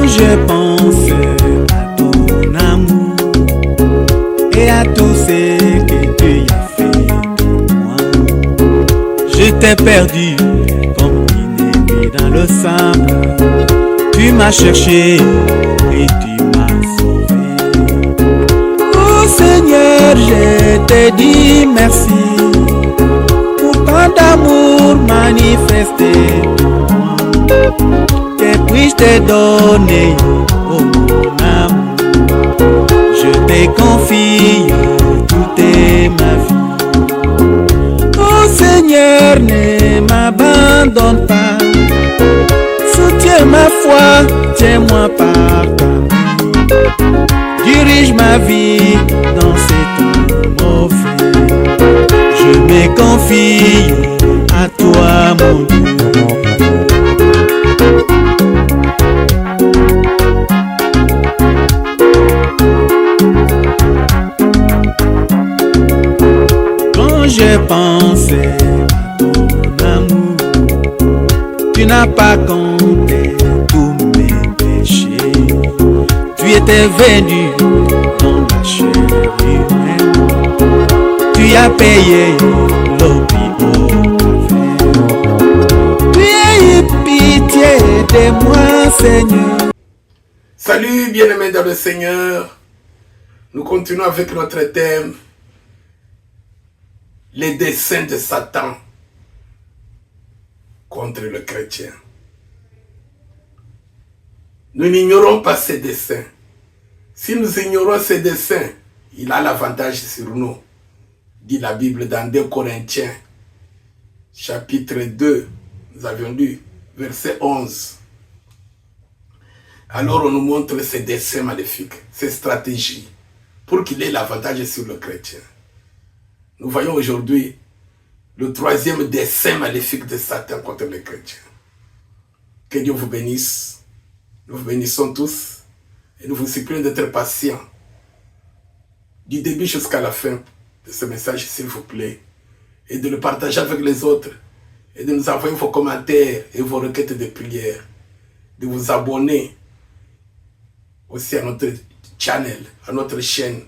J'ai pensé à ton amour et à tout ce que tu as fait pour moi. Je t'ai perdu comme une épée dans le sable. Tu m'as cherché et tu m'as sauvé. Oh Seigneur, je te dis merci pour tant d'amour manifesté pour moi. Que puis-je te donner, oh mon amour? Je te confie toute ma vie. Oh Seigneur, ne m'abandonne pas. Soutiens ma foi, tiens-moi par ta main. Dirige ma vie dans ces temps mauvais. Je me confie à toi, mon Dieu. J'ai pensé à ton amour, tu n'as pas compté tous mes péchés. Tu étais venu dans la chair humaine, tu as payé le prix au calvaire. Tu as eu pitié de moi, Seigneur. Salut bien-aimés dans le Seigneur, nous continuons avec notre thème. Les desseins de Satan contre le chrétien. Nous n'ignorons pas ces desseins. Si nous ignorons ces desseins, il a l'avantage sur nous, dit la Bible dans 2 Corinthiens, chapitre 2, nous avions lu, verset 11. Alors on nous montre ces desseins maléfiques, ces stratégies, pour qu'il ait l'avantage sur le chrétien. Nous voyons aujourd'hui le 3e dessein maléfique de Satan contre les chrétiens. Que Dieu vous bénisse. Nous vous bénissons tous et nous vous supplions d'être patients du début jusqu'à la fin de ce message, s'il vous plaît, et de le partager avec les autres et de nous envoyer vos commentaires et vos requêtes de prière, de vous abonner aussi à notre channel, à notre chaîne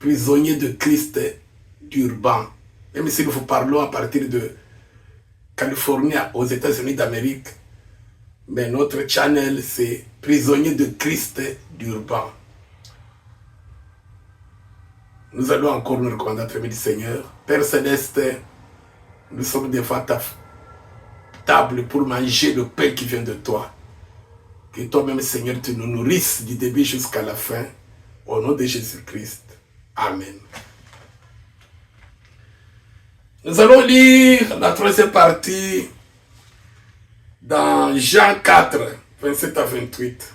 Prisonniers de Christ d'Urban. Même si nous vous parlons à partir de Californie aux États-Unis d'Amérique, mais notre channel c'est Prisonniers de Christ d'Urban. Nous allons encore nous recommander entre du Seigneur. Père Céleste, nous sommes devant ta table pour manger le pain qui vient de toi. Que toi-même, Seigneur, tu nous nourrisses du début jusqu'à la fin. Au nom de Jésus-Christ. Amen. Nous allons lire la 3e partie dans Jean 4, 27 à 28.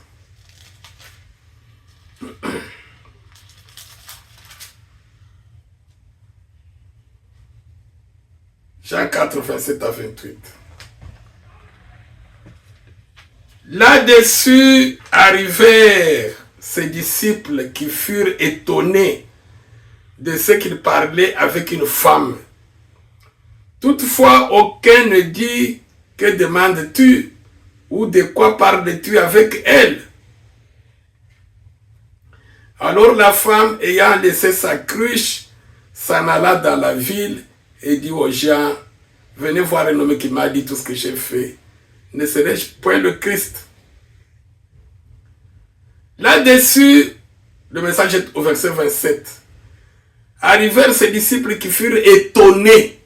Jean 4, 27 à 28. Là-dessus arrivèrent ses disciples qui furent étonnés de ce qu'il parlait avec une femme. Toutefois, aucun ne dit « Que demandes-tu » ou « De quoi parles-tu avec elle ?» Alors la femme, ayant laissé sa cruche, s'en alla dans la ville et dit aux gens « Venez voir un homme qui m'a dit tout ce que j'ai fait. Ne serais-je point le Christ ?» Là-dessus, le message est au verset 27. Arrivèrent ses disciples qui furent étonnés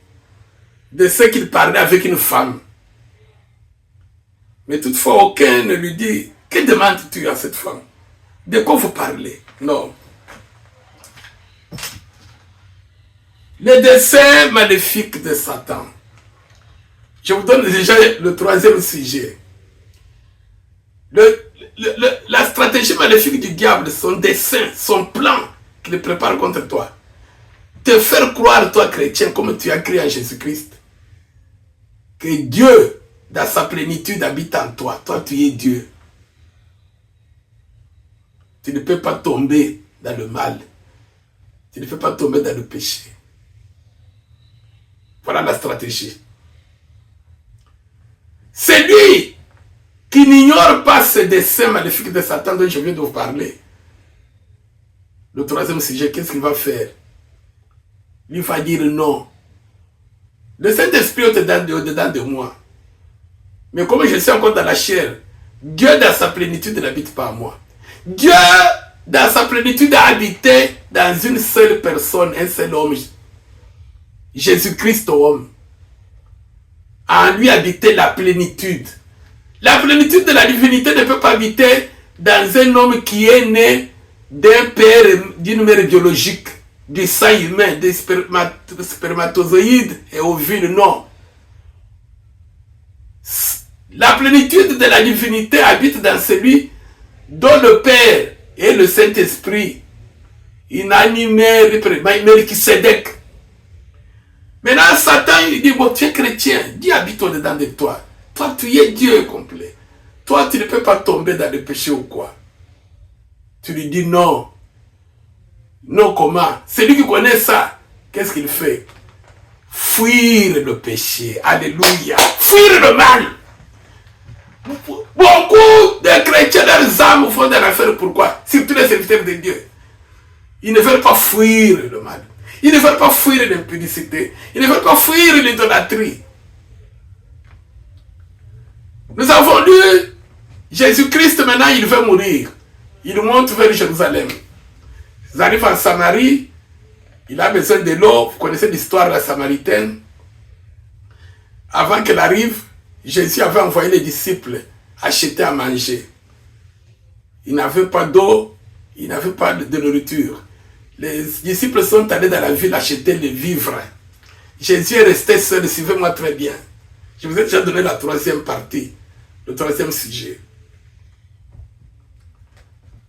de ce qu'il parlait avec une femme. Mais toutefois, aucun ne lui dit « Que demandes-tu à cette femme? De quoi vous parlez ?» Non. Le dessein maléfique de Satan. Je vous donne déjà le 3e sujet. La stratégie maléfique du diable, son dessein, son plan qu'il prépare contre toi. Te faire croire, toi chrétien, comme tu as cru en Jésus-Christ, que Dieu, dans sa plénitude, habite en toi. Toi, tu es Dieu. Tu ne peux pas tomber dans le mal. Tu ne peux pas tomber dans le péché. Voilà la stratégie. C'est lui qui n'ignore pas ce dessein maléfique de Satan dont je viens de vous parler. Le troisième sujet, qu'est-ce qu'il va faire? Il va dire non. Le Saint-Esprit est au-dedans de moi. Mais comme je suis encore dans la chair, Dieu dans sa plénitude n'habite pas en moi. Dieu dans sa plénitude a habité dans une seule personne, un seul homme. Jésus-Christ homme. En lui habitait la plénitude. La plénitude de la divinité ne peut pas habiter dans un homme qui est né d'un père, d'une mère biologique, du sang humain, des spermatozoïdes et ovules, non. La plénitude de la divinité habite dans celui dont le Père et le Saint-Esprit, Melchisédek. Maintenant, Satan, il dit, bon, tu es chrétien, Dieu habite au-dedans de toi. Toi, tu es Dieu complet. Toi, tu ne peux pas tomber dans le péché ou quoi. Tu lui dis non. Non, comment? Celui qui connaît ça, qu'est-ce qu'il fait? Fuir le péché. Alléluia. Fuir le mal. Beaucoup de chrétiens, leurs âmes font de l'affaire. Pourquoi? Surtout les serviteurs de Dieu. Ils ne veulent pas fuir le mal. Ils ne veulent pas fuir l'impudicité. Ils ne veulent pas fuir l'idolâtrie. Nous avons lu Jésus-Christ, maintenant il veut mourir. Il monte vers Jérusalem. Ils arrivent en Samarie. Il a besoin de l'eau. Vous connaissez l'histoire de la Samaritaine. Avant qu'elle arrive, Jésus avait envoyé les disciples acheter à manger. Ils n'avaient pas d'eau, ils n'avaient pas de nourriture. Les disciples sont allés dans la ville acheter les vivres. Jésus est resté seul, suivez-moi très bien. Je vous ai déjà donné la troisième partie, le troisième sujet.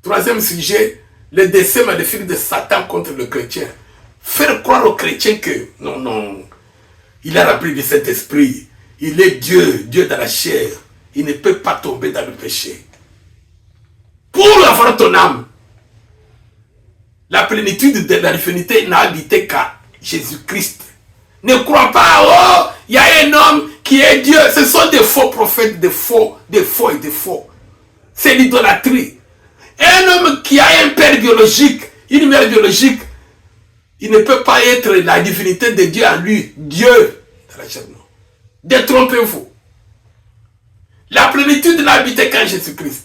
Troisième sujet, le dessein maléfique de Satan contre le chrétien. Faire croire au chrétien que, non, il a rempli du Saint-Esprit. Il est Dieu, Dieu dans la chair. Il ne peut pas tomber dans le péché. Pour avoir ton âme, la plénitude de la divinité n'a habité qu'à Jésus-Christ. Ne crois pas, oh, il y a un homme qui est Dieu. Ce sont des faux prophètes, des faux et des faux. C'est l'idolâtrie. Un homme qui a un père biologique, une mère biologique, il ne peut pas être la divinité de Dieu en lui. Dieu dans la chair, non. Détrompez-vous. La plénitude n'a habité qu'en Jésus-Christ.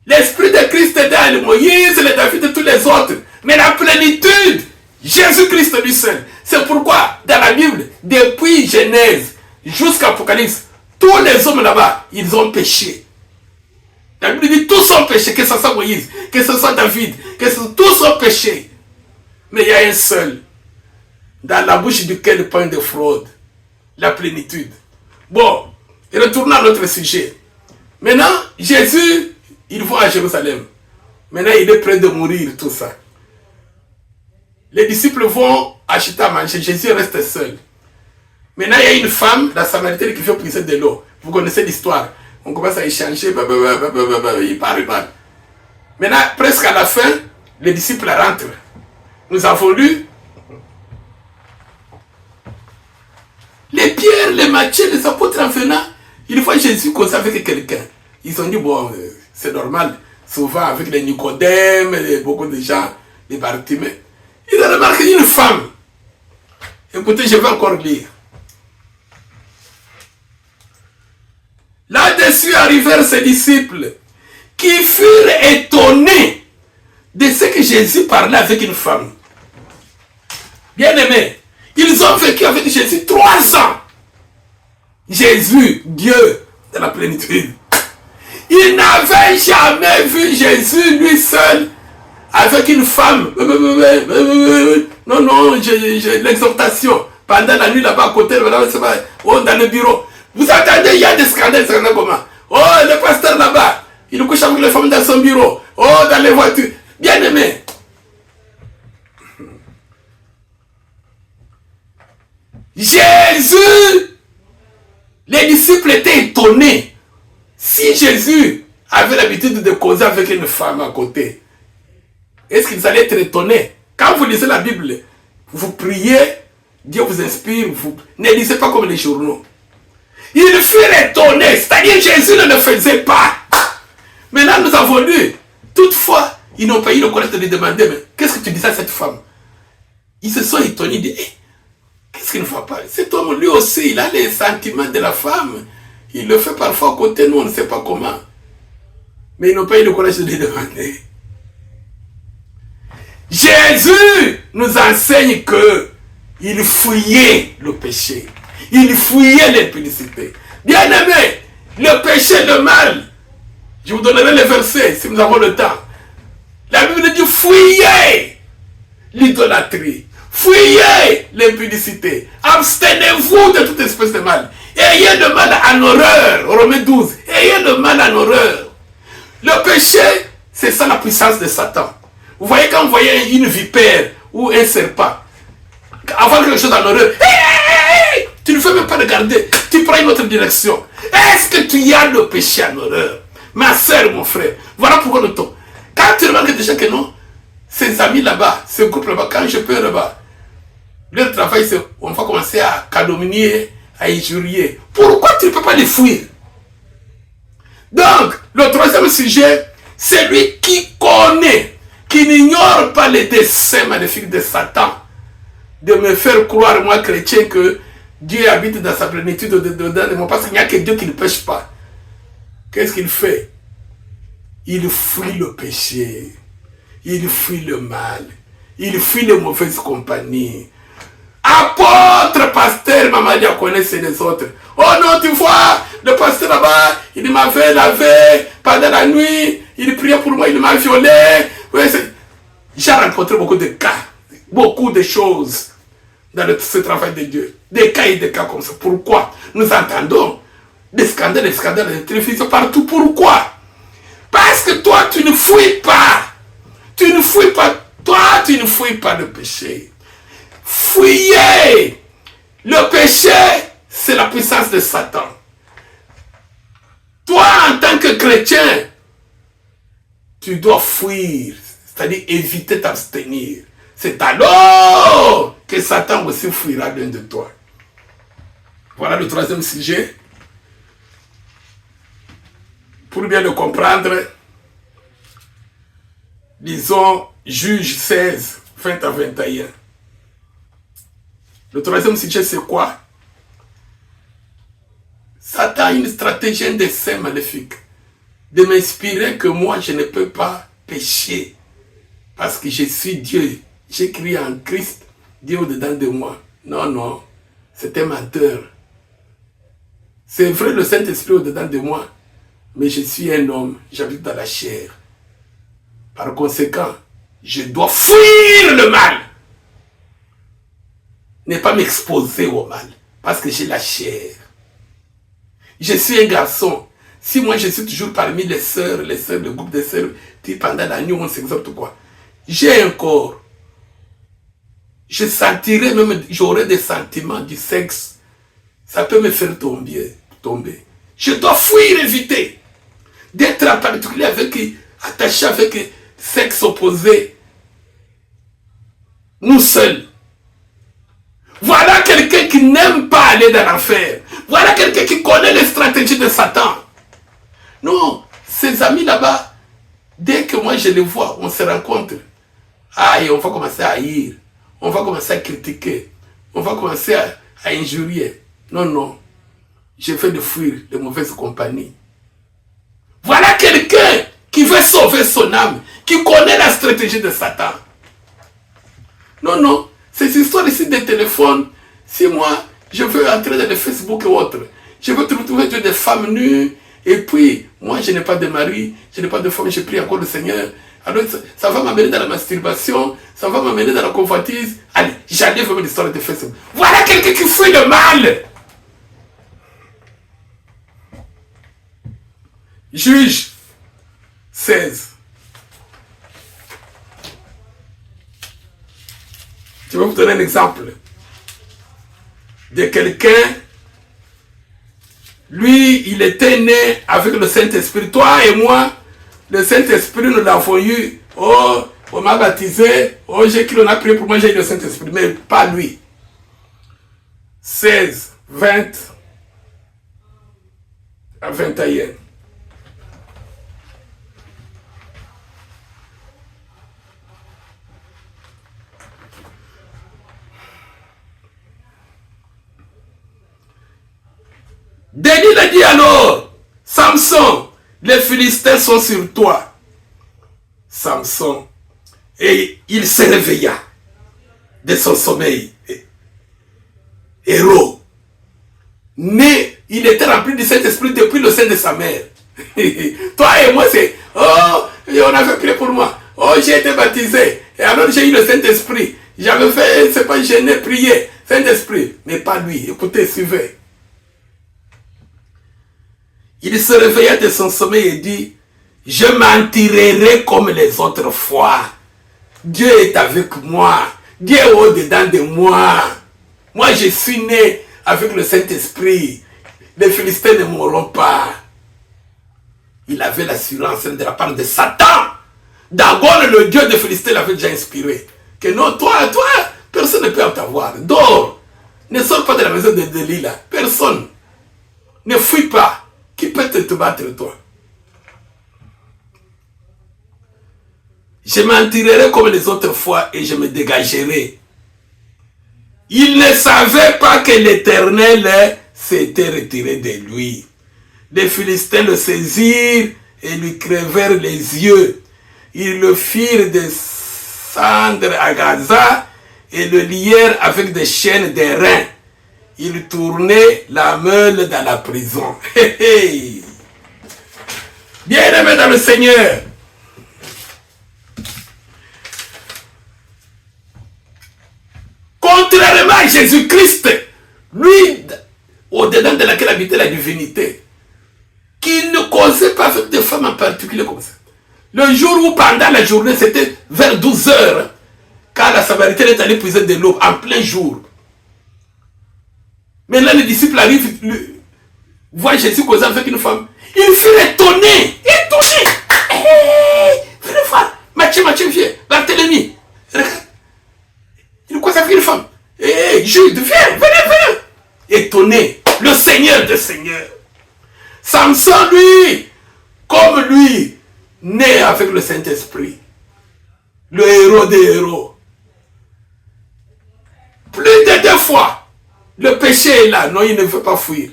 L'esprit de Christ est dans le Moïse, le David et tous les autres. Mais la plénitude, Jésus-Christ lui seul. C'est pourquoi, dans la Bible, depuis Genèse jusqu'à Apocalypse, tous les hommes là-bas, ils ont péché. La Bible dit tous ont péché, que ce soit Moïse, que ce soit David, tous ont péché. Mais il y a un seul, dans la bouche duquel point de fraude, la plénitude. Bon, et retournons à notre sujet. Maintenant, Jésus, il va à Jérusalem. Maintenant, il est prêt de mourir, tout ça. Les disciples vont acheter à manger. Jésus reste seul. Maintenant, il y a une femme, la Samaritaine, qui fait puiser de l'eau. Vous connaissez l'histoire. On commence à échanger. Il parle. Maintenant, presque à la fin, les disciples rentrent. Nous avons lu les Pierre, les Matthieu, les apôtres en venant. Ils voient Jésus causer avec quelqu'un. Ils ont dit, bon, c'est normal. Souvent, avec les Nicodème, beaucoup de gens, les Bartimée. Ils ont remarqué une femme. Écoutez, je vais encore lire. Là-dessus arrivèrent ses disciples qui furent étonnés de ce que Jésus parlait avec une femme. Bien-aimés, ils ont vécu avec Jésus 3 ans. Jésus, Dieu, de la plénitude. Ils n'avaient jamais vu Jésus lui seul avec une femme. Non, j'ai l'exhortation. Pendant la nuit là-bas à côté, dans le bureau. Vous attendez, il y a des scandales, comment? Oh, le pasteur là-bas, il couche avec les femmes dans son bureau. Oh, dans les voitures. Bien-aimé. Jésus Les disciples étaient étonnés. Si Jésus avait l'habitude de causer avec une femme à côté, est-ce qu'ils allaient être étonnés? Quand vous lisez la Bible, vous priez, Dieu vous inspire, vous ne lisez pas comme les journaux. Ils furent étonnés, c'est-à-dire Jésus ne le faisait pas. Maintenant, nous avons lu. Toutefois, ils n'ont pas eu le courage de lui demander, mais qu'est-ce que tu dis à cette femme? Ils se sont étonnés, ils disent, hey, qu'est-ce qu'il ne va pas? Cet homme, lui aussi, il a les sentiments de la femme. Il le fait parfois à côté, nous, on ne sait pas comment. Mais ils n'ont pas eu le courage de lui demander. Jésus nous enseigne que il fuyait le péché. Il fuyait l'impudicité. Bien aimé, le péché, le mal. Je vous donnerai les versets si nous avons le temps. La Bible dit fuyez l'idolâtrie. Fuyez l'impudicité. Abstenez-vous de toute espèce de mal. Ayez le mal en horreur. Romains 12. Ayez le mal en horreur. Le péché, c'est ça la puissance de Satan. Vous voyez quand vous voyez une vipère ou un serpent, avoir quelque chose en horreur, hey, tu ne fais même pas regarder, tu prends une autre direction. Est-ce que tu as le péché en horreur? Ma soeur, mon frère, voilà pourquoi nous tombe. Quand tu remarques déjà que non, ces amis là-bas, ce groupe là-bas, quand je peux là-bas, leur travail, c'est on va commencer à calomnier, à injurier. Pourquoi tu ne peux pas les fuir? Donc, le troisième sujet, c'est lui qui connaît, qui n'ignore pas les desseins maléfiques de Satan, de me faire croire, moi chrétien, que Dieu habite dans sa plénitude dedans de moi, parce qu'il n'y a que Dieu qui ne pêche pas. Qu'est-ce qu'il fait? Il fuit le péché, il fuit le mal, il fuit les mauvaises compagnies. Apôtre, pasteur, maman diaconesse et les autres. Oh non, tu vois, le pasteur là-bas, il m'avait lavé pendant la nuit, il priait pour moi, il m'a violé. Ouais, j'ai rencontré beaucoup de cas, beaucoup de choses dans ce travail de Dieu. Des cas et des cas comme ça. Pourquoi? Nous entendons des scandales de télévision partout. Pourquoi? Parce que toi, tu ne fuis pas. Tu ne fuis pas. Toi, tu ne fuis pas le péché. Fuyez. Le péché, c'est la puissance de Satan. Toi, en tant que chrétien, tu dois fuir, c'est-à-dire éviter, t'abstenir. C'est alors que Satan aussi fuira loin de toi. Voilà le troisième sujet. Pour bien le comprendre, lisons Juge 16, 20 à 21. Le troisième sujet, c'est quoi? Satan a une stratégie, un dessein maléfique, de m'inspirer que moi, je ne peux pas pécher, parce que je suis Dieu. J'ai crié en Christ, Dieu au-dedans de moi. Non, non, c'est un menteur. C'est vrai, le Saint-Esprit au-dedans de moi, mais je suis un homme, j'habite dans la chair. Par conséquent, je dois fuir le mal. Ne pas m'exposer au mal, parce que j'ai la chair. Je suis un garçon. Si moi je suis toujours parmi les sœurs, le groupe de sœurs, puis pendant la nuit on s'exhorte quoi. J'ai un corps. Je sentirai même, j'aurai des sentiments du sexe. Ça peut me faire tomber. Je dois fuir, éviter. D'être en particulier attaché avec sexe opposé. Nous seuls. Voilà quelqu'un qui n'aime pas aller dans l'enfer. Voilà quelqu'un qui connaît les stratégies de Satan. Non, ces amis là-bas, dès que moi je les vois, on se rencontre. Et on va commencer à haïr. On va commencer à critiquer. On va commencer à injurier. Non, non. Je fais de fuir les mauvaises compagnies. Voilà quelqu'un qui veut sauver son âme, qui connaît la stratégie de Satan. Non, non. Ces histoires ici des téléphones, si moi, je veux entrer dans le Facebook et autres, je veux trouver des femmes nues, et puis, moi, je n'ai pas de mari, je n'ai pas de femme, je prie encore le Seigneur. Alors, ça va m'amener dans la masturbation, ça va m'amener dans la convoitise. Allez, j'allais faire l'histoire de Facebook. Voilà quelqu'un qui fuit le mal. Juge 16. Je vais vous donner un exemple de quelqu'un Lui, il était né avec le Saint-Esprit. Toi et moi, le Saint-Esprit, nous l'avons eu. Oh, on m'a baptisé. Oh, j'ai qui l'on a prié pour moi, j'ai eu le Saint-Esprit. Mais pas lui. 16, 20 à 21. Délile dit alors, Samson, les Philistins sont sur toi. Samson, et il se réveilla de son sommeil. Héros. Né, il était rempli du Saint-Esprit depuis le sein de sa mère. Toi et moi, c'est, oh, on avait prié pour moi. Oh, j'ai été baptisé. Et alors j'ai eu le Saint-Esprit. J'avais fait, c'est pas gêné, prier. Saint-Esprit. Mais pas lui. Écoutez, suivez. Il se réveilla de son sommeil et dit, je m'en tirerai comme les autres fois. Dieu est avec moi. Dieu est au-dedans de moi. Moi, je suis né avec le Saint-Esprit. Les Philistins ne mourront pas. Il avait l'assurance de la part de Satan. Dagon, le dieu des Philistins, l'avait déjà inspiré. Que non, toi, personne ne peut t'avoir. Dors. Ne sors pas de la maison de Delilah. Personne. Ne fuis pas. Qui peut te battre, toi? Je m'en tirerai comme les autres fois et je me dégagerai. Il ne savait pas que l'Éternel s'était retiré de lui. Les Philistins le saisirent et lui crevèrent les yeux. Ils le firent descendre à Gaza et le lièrent avec des chaînes d'airain. Il tournait la meule dans la prison. Bien-aimé dans le Seigneur. Contrairement à Jésus-Christ, lui, au-dedans de laquelle habitait la divinité, qui ne causait pas avec des femmes en particulier comme ça. Le jour où pendant la journée, c'était vers 12 heures, quand la Samaritaine est allée puiser de l'eau en plein jour. Maintenant, les disciples arrivent, voient Jésus causer avec une femme. Ils furent étonnés. Venez voir. Matthieu, viens. Barthélemy. Regarde. Il cause avec une femme. Jude, venez. Étonné. Le Seigneur des Seigneurs. Samson, lui, comme lui, né avec le Saint-Esprit. Le héros des héros. Plus de 2 fois. Le péché est là. Non, il ne veut pas fuir.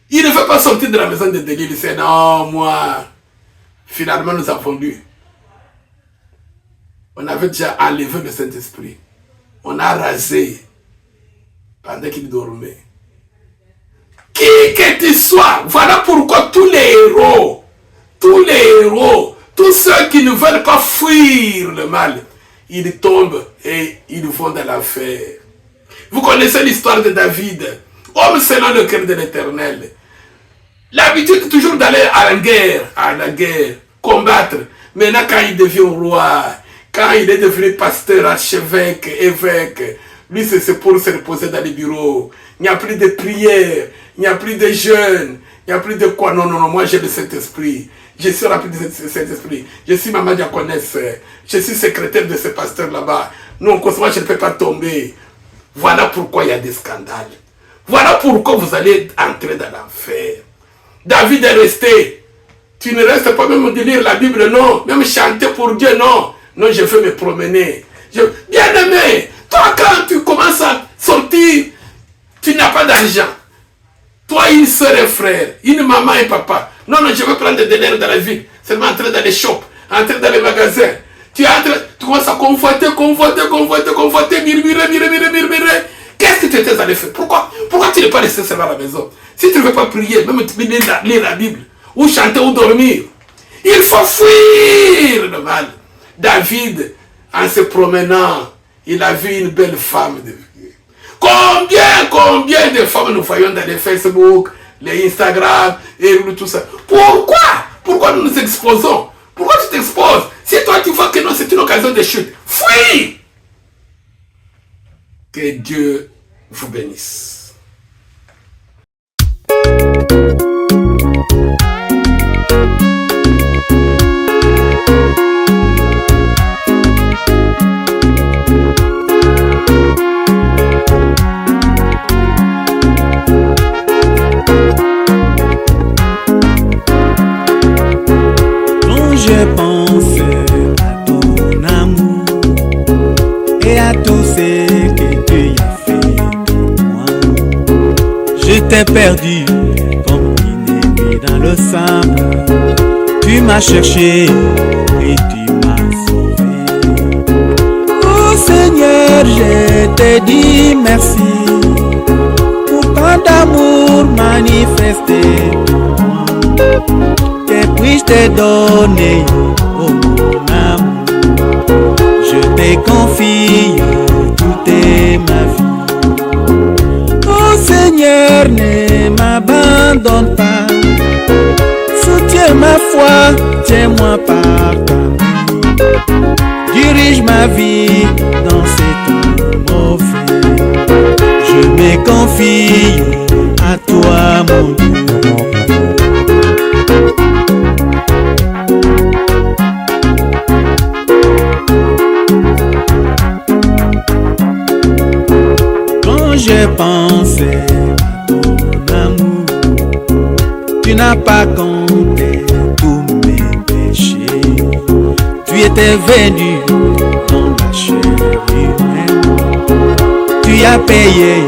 Il ne veut pas sortir de la maison de Delilah. Il dit, non, moi. Finalement, nous avons lu. On avait déjà enlevé le Saint-Esprit. On a rasé pendant qu'il dormait. Qui que tu sois, voilà pourquoi tous les héros, tous ceux qui ne veulent pas fuir le mal, ils tombent et ils vont dans l'enfer. Vous connaissez l'histoire de David, homme selon le cœur de l'Éternel. L'habitude toujours d'aller à la guerre, combattre. Maintenant, quand il devient roi, quand il est devenu pasteur, archevêque, évêque, lui c'est pour se reposer dans les bureaux. Il n'y a plus de prières, il n'y a plus de jeûnes, il n'y a plus de quoi. Non, moi j'ai le Saint-Esprit. Je suis rempli de Saint-Esprit. Je suis maman diaconesse. Je suis secrétaire de ce pasteur là-bas. Non, moi je ne peux pas tomber. Voilà pourquoi il y a des scandales. Voilà pourquoi vous allez entrer dans l'enfer. David est resté. Tu ne restes pas même de lire la Bible, non. Même chanter pour Dieu, non. Non, je veux me promener. Bien aimé, toi quand tu commences à sortir, tu n'as pas d'argent. Toi, une soeur et frère, une maman et papa. Non, je veux prendre des l'air dans la ville. Seulement entrer dans les shops, entrer dans les magasins. Tu commences à convoiter, murmurer. Qu'est-ce que tu étais allé faire? Pourquoi tu n'es pas resté seulement à la maison? Si tu ne veux pas prier, même lire la Bible, ou chanter ou dormir, il faut fuir le mal. David, en se promenant, il a vu une belle femme. Combien de femmes nous voyons dans les Facebook, les Instagram, et tout ça. Pourquoi nous nous exposons? Pourquoi tu t'exposes? Si toi tu vois que non, c'est une occasion de chute, fuis! Que Dieu vous bénisse. Je pense à ton amour et à tout ce que tu as fait pour moi. Je t'ai perdu comme une aimée dans le sable. Tu m'as cherché et tu m'as sauvé. Oh Seigneur, je te dis merci pour tant d'amour manifesté pour moi. Que puis-je te donner, oh mon amour? Je te confie toute ma vie. Oh Seigneur, ne m'abandonne pas. Soutiens ma foi, tiens-moi par ta main. Dirige ma vie dans ces temps mauvais. Je me confie à toi, mon Dieu. Je pense à ton amour, tu n'as pas compté tous mes péchés. Tu étais venu dans la chair humaine, tu as payé